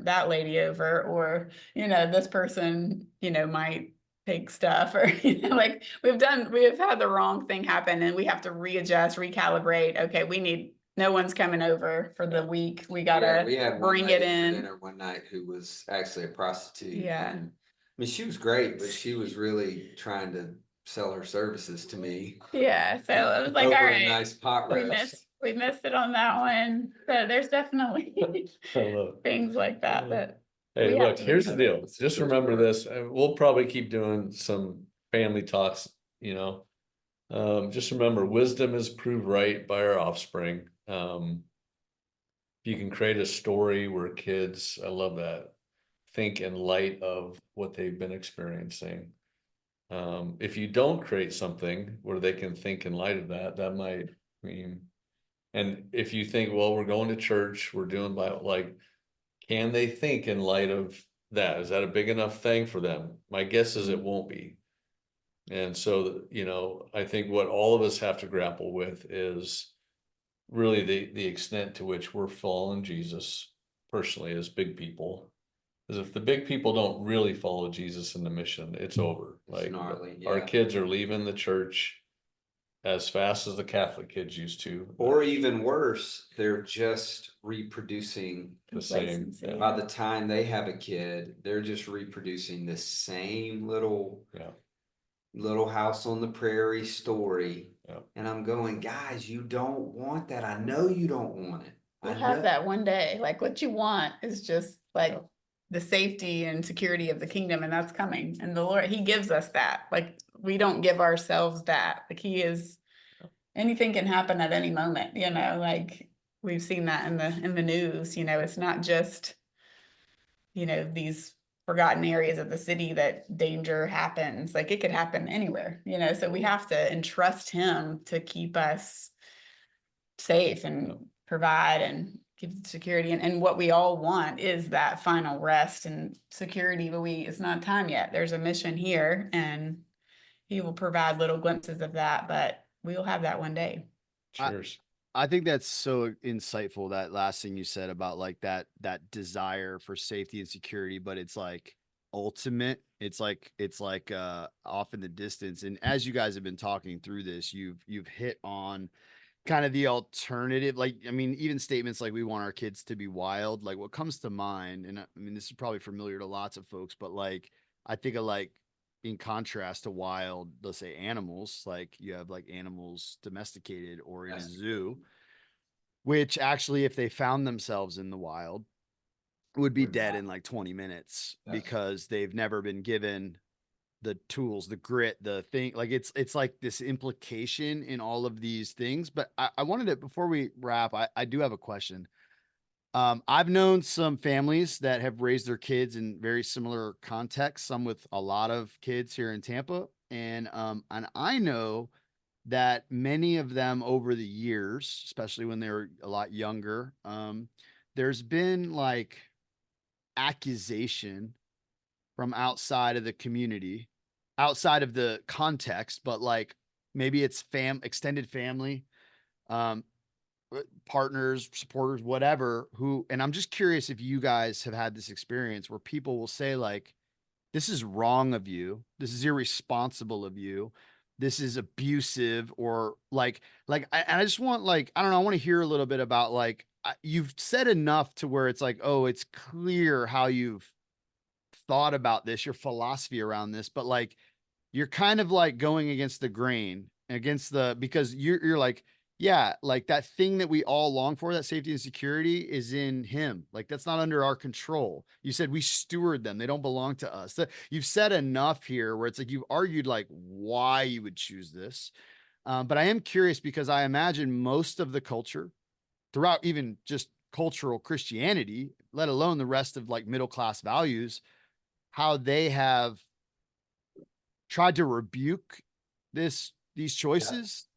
that lady over, or, this person, might take stuff, or, like we have had the wrong thing happen, and we have to readjust, recalibrate. Okay, no one's coming over for the week. We gotta we had bring one it lady for in. dinner one night who was actually a prostitute. Yeah. And, I mean, she was great, but she was really trying to sell her services to me Yeah. So it was like, all over a right, nice pot roast. we missed it on that one. So there's definitely things like that Hey, we have look, to here's the remember. deal. Just remember this. We'll probably keep doing some family talks, just remember, wisdom is proved right by our offspring. If you can create a story where kids, I love that, think in light of what they've been experiencing. If you don't create something where they can think in light of that, that might mean, and if you think, well, we're going to church, we're doing Bible, like, can they think in light of that? Is that a big enough thing for them? My guess is it won't be. And so, I think what all of us have to grapple with is really the extent to which we're following Jesus personally as big people. Because if the big people don't really follow Jesus in the mission, it's over. It's Like gnarly, our yeah. kids are leaving the church as fast as the Catholic kids used to. Or even worse, they're just reproducing The same. Complacency. Yeah. by the time they have a kid, they're just reproducing the same little house on the prairie story. Yeah. And I'm going, guys, you don't want that. I know you don't want it. We'll I have know. that one day. Like, what you want is just like the safety and security of the kingdom, and that's coming. And the Lord, He gives us that. Like, we don't give ourselves that. Like, anything can happen at any moment, like we've seen that in the news. It's not just, these forgotten areas of the city that danger happens. Like, it could happen anywhere, so we have to entrust Him to keep us safe and provide and give security. And what we all want is that final rest and security, but it's not time yet. There's a mission here, and He will provide little glimpses of that, but we will have that one day. Cheers. I think that's so insightful, that last thing you said about like that desire for safety and security, but it's like ultimate. It's like off in the distance. And as you guys have been talking through this, you've hit on kind of the alternative. Like, I mean, even statements like we want our kids to be wild, like what comes to mind, and I mean, this is probably familiar to lots of folks, but like I think of like, in contrast to wild, let's say animals, like you have like animals domesticated or in a zoo. which actually, if they found themselves in the wild, would be Would dead not. in like 20 minutes Yeah. because they've never been given the tools, the grit, the thing. Like it's like this implication in all of these things. But I wanted to, before we wrap, I do have a question. I've known some families that have raised their kids in very similar contexts, some with a lot of kids here in Tampa. And I know that many of them over the years, especially when they were a lot younger, there's been like accusation from outside of the community, outside of the context, but like maybe it's extended family, um, partners, supporters, whatever, who, and I'm just curious if you guys have had this experience where people will say like, this is wrong of you. This is irresponsible of you. This is abusive, or and I just want like, I don't know, I want to hear a little bit about like, you've said enough to where it's like, oh, it's clear how you've thought about this, your philosophy around this, but like, you're kind of like going against the grain, against the, because you're like, yeah, like that thing that we all long for, that safety and security is in him. Like that's not under our control. You said we steward them. They don't belong to us. You've said enough here where it's like, you've argued like why you would choose this. But I am curious because I imagine most of the culture throughout even just cultural Christianity, let alone the rest of like middle-class values, how they have tried to rebuke these choices.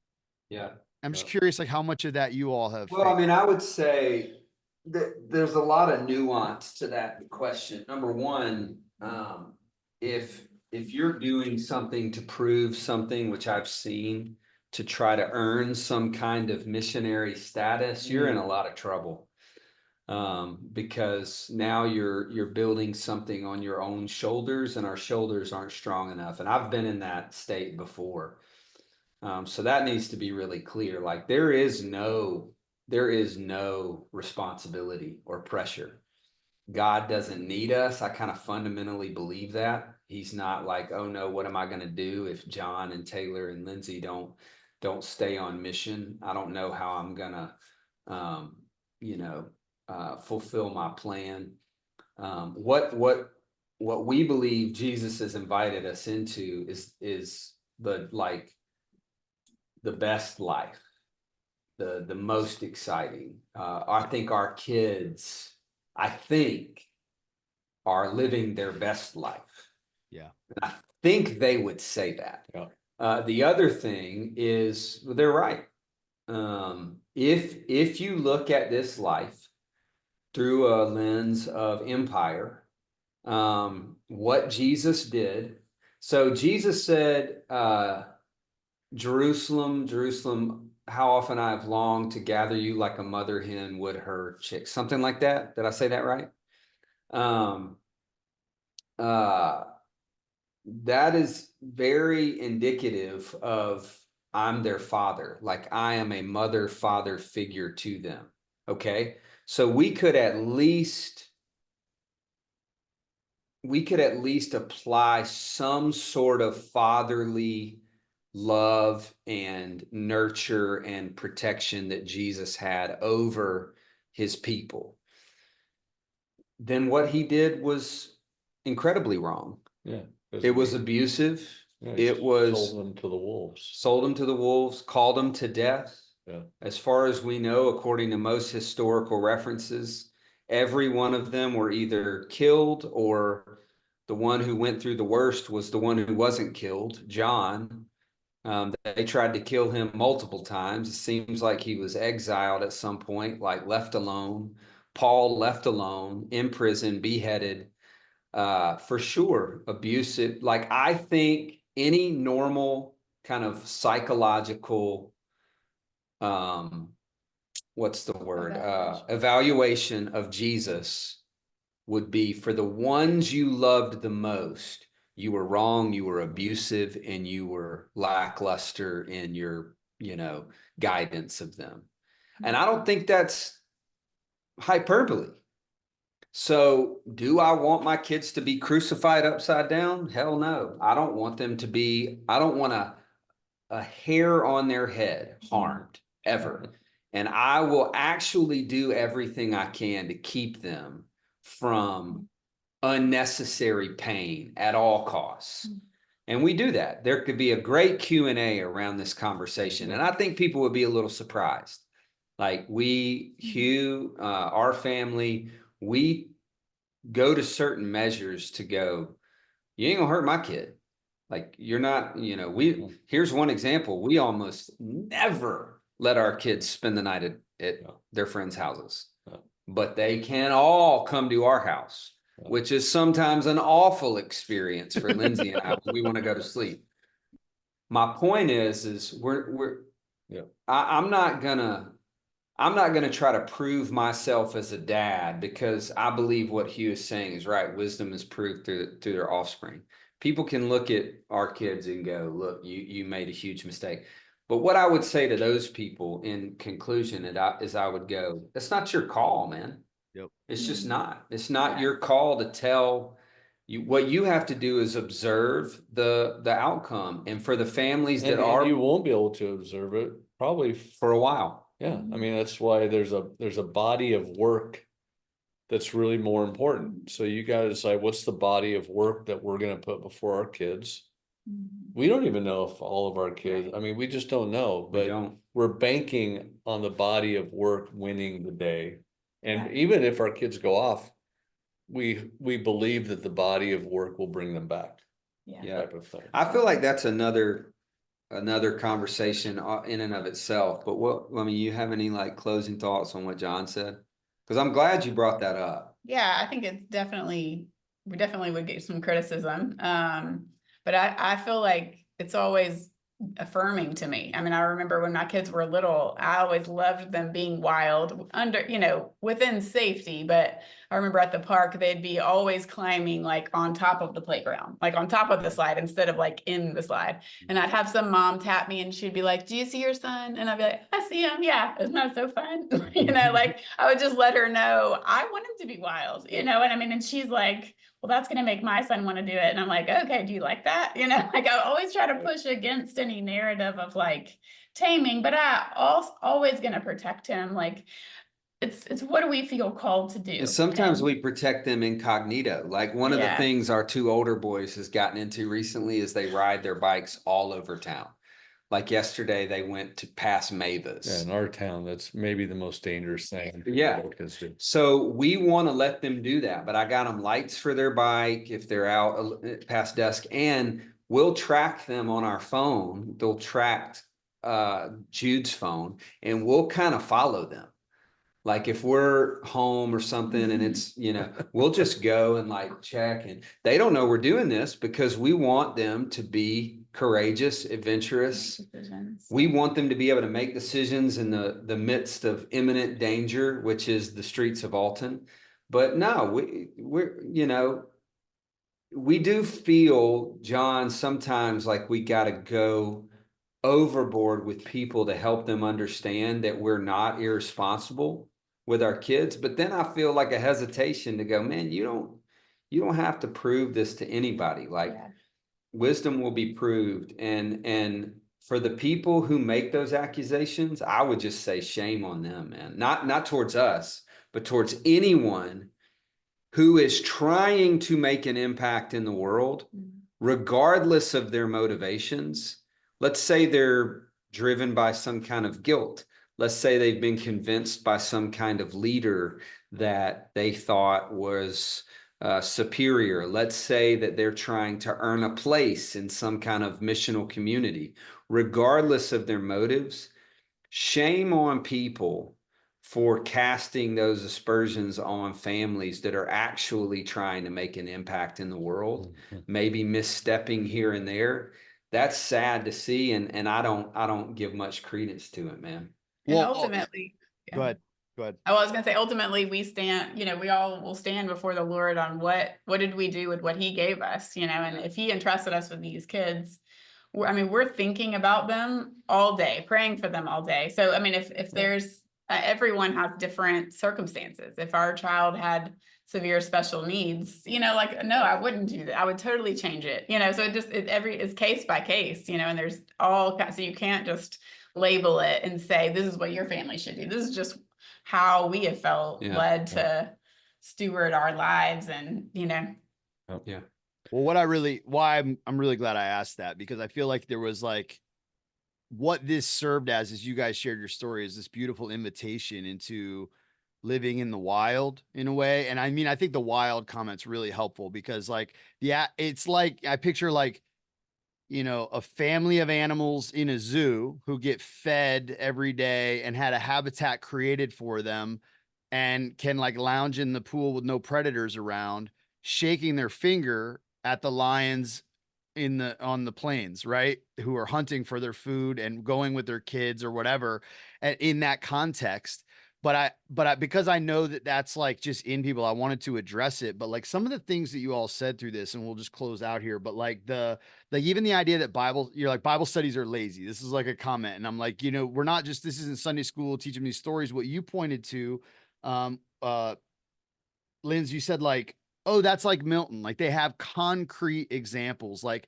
Yeah. I'm just Yeah. curious, like how much of that you all have. Well, I mean, I would say that there's a lot of nuance to that question. Number one, if you're doing something to prove something, which I've seen, to try to earn some kind of missionary status, you're in a lot of trouble. Because now you're building something on your own shoulders, and our shoulders aren't strong enough. And I've been in that state before. So that needs to be really clear. Like there is no responsibility or pressure. God doesn't need us. I kind of fundamentally believe that. He's not like, oh no, what am I going to do if John and Taylor and Lindsey don't stay on mission? I don't know how I'm gonna fulfill my plan. What we believe Jesus has invited us into is the best life, the most exciting. I think our kids, are living their best life. Yeah. And I think they would say that. Yeah. The other thing is they're right. If you look at this life through a lens of empire, what Jesus did. So Jesus said, Jerusalem, Jerusalem, how often I've longed to gather you like a mother hen would her chicks. Something like that. Did I say that right? That is very indicative of I'm their father. Like I am a mother father figure to them. Okay. So we could at least apply some sort of fatherly love and nurture and protection that Jesus had over his people. Then what he did was incredibly wrong. Yeah. It was abusive. Yeah, It was sold them to the wolves. Sold them to the wolves, called them to death. Yeah. As far as we know, according to most historical references, every one of them were either killed, or the one who went through the worst was the one who wasn't killed, John. They tried to kill him multiple times. It seems like he was exiled at some point, like left alone. Paul left alone, in prison, beheaded. For sure, abusive. Like I think any normal kind of psychological, what's the word? Evaluation of Jesus would be, for the ones you loved the most, you were wrong, you were abusive, and you were lackluster in your, guidance of them. And I don't think that's hyperbole. So do I want my kids to be crucified upside down? Hell no. I don't want them to be, I don't want a hair on their head harmed ever. And I will actually do everything I can to keep them from unnecessary pain at all costs. And we do that. There could be a great Q&A around this conversation. And I think people would be a little surprised. Like Hugh, our family, we go to certain measures to go, you ain't gonna hurt my kid. Like you're not, here's one example. We almost never let our kids spend the night at their friends' houses, but they can all come to our house, which is sometimes an awful experience for Lindsey and I when we want to go to sleep. My point is I'm not gonna try to prove myself as a dad, because I believe what Hugh is saying is right. Wisdom is proved through their offspring. People can look at our kids and go, look, you made a huge mistake. But what I would say to those people in conclusion is I would go, that's not your call, man. Yep. It's just not. It's not your call to tell you. What you have to do is observe the outcome. And for the families that are, you won't be able to observe it probably for a while. Yeah, I mean, that's why there's a body of work that's really more important. So you got to decide what's the body of work that we're going to put before our kids. We don't even know if all of our kids, I mean, we just don't know, but we're banking on the body of work winning the day. And even if our kids go off, we believe that the body of work will bring them back. Yeah. Type of thing. I feel like that's another conversation in and of itself. But you have any like closing thoughts on what John said? Because I'm glad you brought that up. Yeah, I think we definitely would get some criticism. But I feel like it's always affirming to me. I mean, I remember when my kids were little, I always loved them being wild within safety. But I remember at the park, they'd be always climbing like on top of the playground, like on top of the slide instead of like in the slide. And I'd have some mom tap me and she'd be like, do you see your son? And I'd be like, I see him. Yeah. Isn't that so fun? Like I would just let her know I want him to be wild, what I mean? And she's like, well, that's going to make my son want to do it. And I'm like, okay, do you like that? Like I always try to push against any narrative of like taming, but I always going to protect him. Like it's what do we feel called to do? And sometimes we protect them incognito. Like one of the things our two older boys has gotten into recently is they ride their bikes all over town. Like yesterday, they went to pass Mavis. Yeah, in our town, that's maybe the most dangerous thing. Yeah. So we want to let them do that, but I got them lights for their bike if they're out past dusk, and we'll track them on our phone. They'll track Jude's phone, and we'll kind of follow them. Like if we're home or something and it's, we'll just go and like check, and they don't know we're doing this because we want them to be courageous, adventurous. We want them to be able to make decisions in the midst of imminent danger, which is the streets of Alton. But no, we do feel, John, sometimes like we got to go overboard with people to help them understand that we're not irresponsible with our kids. But then I feel like a hesitation to go, man, you don't have to prove this to anybody. Like wisdom will be proved. And for the people who make those accusations, I would just say shame on them, man. Not towards us, but towards anyone who is trying to make an impact in the world, regardless of their motivations. Let's say they're driven by some kind of guilt. Let's say they've been convinced by some kind of leader that they thought was superior. Let's say that they're trying to earn a place in some kind of missional community. Regardless of their motives, shame on people for casting those aspersions on families that are actually trying to make an impact in the world, maybe misstepping here and there. That's sad to see, and I don't give much credence to it, man. And ultimately, go ahead. I was going to say, ultimately, we stand, we all will stand before the Lord on what did we do with what he gave us, and if he entrusted us with these kids, we're thinking about them all day, praying for them all day. So, if there's everyone has different circumstances. If our child had severe special needs, like, no, I wouldn't do that. I would totally change it, so it's case by case, and there's so you can't just label it and say, this is what your family should do. This is just how we have felt Yeah. led to steward our lives and, Yeah. Well, why I'm really glad I asked that, because I feel like there was like, what this served as you guys shared your story, is this beautiful invitation into living in the wild in a way. And I mean, I think the wild comment's really helpful, because like, yeah, it's like, I picture like, a family of animals in a zoo who get fed every day and had a habitat created for them and can like lounge in the pool with no predators around, shaking their finger at the lions on the plains, right? Who are hunting for their food and going with their kids or whatever, in that context. But because I know that that's like just in people, I wanted to address it. But like some of the things that you all said through this, and we'll just close out here. But like even the idea that Bible studies are lazy. This is like a comment, and I'm like, we're not just, this isn't Sunday school teaching these stories. What you pointed to, Lindsey, you said like, oh, that's like Milton. Like they have concrete examples. Like,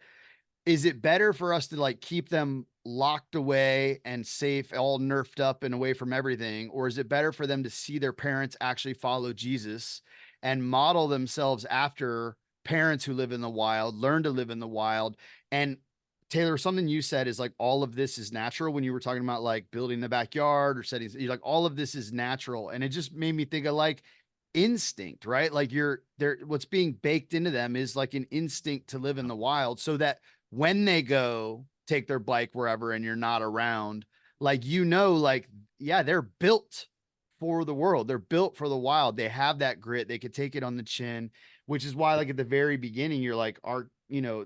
is it better for us to like keep them locked away and safe, all nerfed up and away from everything? Or is it better for them to see their parents actually follow Jesus and model themselves after parents who live in the wild, learn to live in the wild? And Taylor, something you said is like, all of this is natural when you were talking about like building the backyard or setting, you're like, all of this is natural. And it just made me think of like instinct, right? Like what's being baked into them is like an instinct to live in the wild, so that when they go take their bike wherever and you're not around, like, like, yeah, they're built for the world. They're built for the wild. They have that grit. They could take it on the chin, which is why, like, at the very beginning, you're like,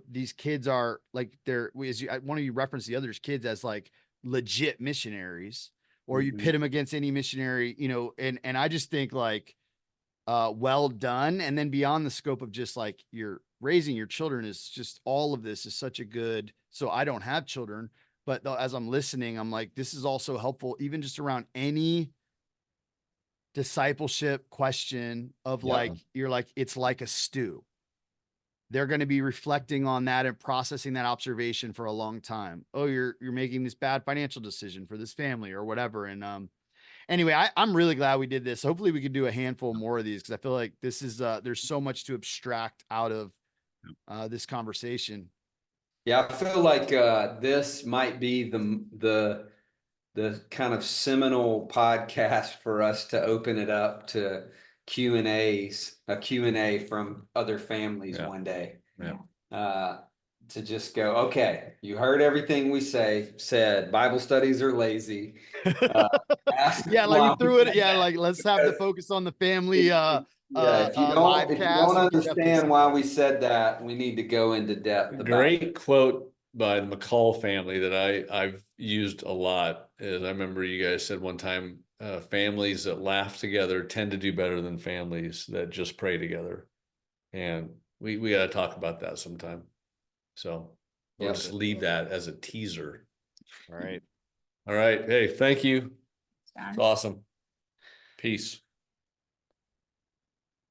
these kids are like, one of you referenced the others kids as like legit missionaries, or you pit them against any missionary, and I just think like, well done. And then beyond the scope of just like you're raising your children, is just all of this is such a good, so I don't have children, but as I'm listening, I'm like, this is also helpful, even just around any discipleship question of like, you're like, it's like a stew. They're going to be reflecting on that and processing that observation for a long time. Oh, you're making this bad financial decision for this family or whatever. And, anyway, I'm really glad we did this. Hopefully we could do a handful more of these, because I feel like this is there's so much to abstract out of this conversation. Yeah, I feel like this might be the kind of seminal podcast for us to open it up to a Q&A from other families one day. To just go, okay, you heard everything we said, Bible studies are lazy. Yeah, like we threw it. Yeah, like let's have the focus on the family. If you Live don't cast, understand why we said that, we need to go into depth about Great quote by the McCall family that I've used a lot is, I remember you guys said one time, families that laugh together tend to do better than families that just pray together. And we got to talk about that sometime. So we'll just leave that as a teaser. All right. All right. Hey, thank you. It's awesome. Peace.